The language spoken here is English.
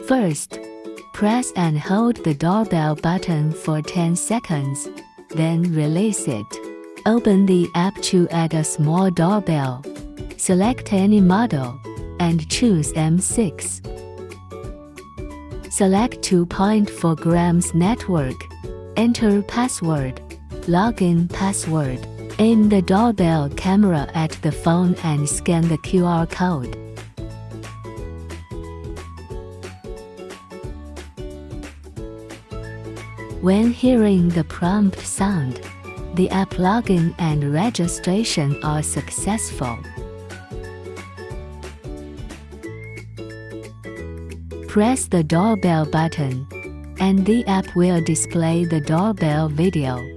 First, press and hold the doorbell button for 10 seconds, then release it. Open the app to add a small doorbell. Select any model, and choose M6. Select 2.4 grams network. Enter password. Login password. Aim the doorbell camera at the phone and scan the QR code. When hearing the prompt sound, the app login and registration are successful. Press the doorbell button, and the app will display the doorbell video.